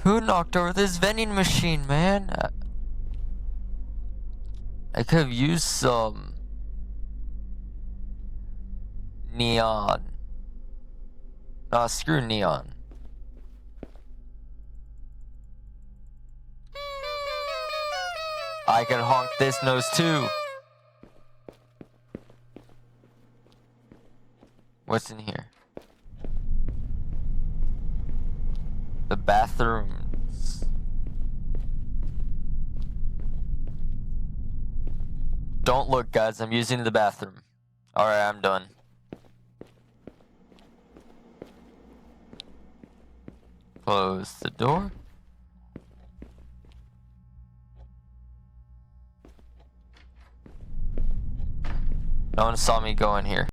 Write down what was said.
Who knocked over this vending machine, man? I could have used some neon. Nah, screw neon. I can honk this nose too. What's in here? The bathrooms. Don't look, guys. I'm using the bathroom. Alright, I'm done. Close the door. No one saw me go in here.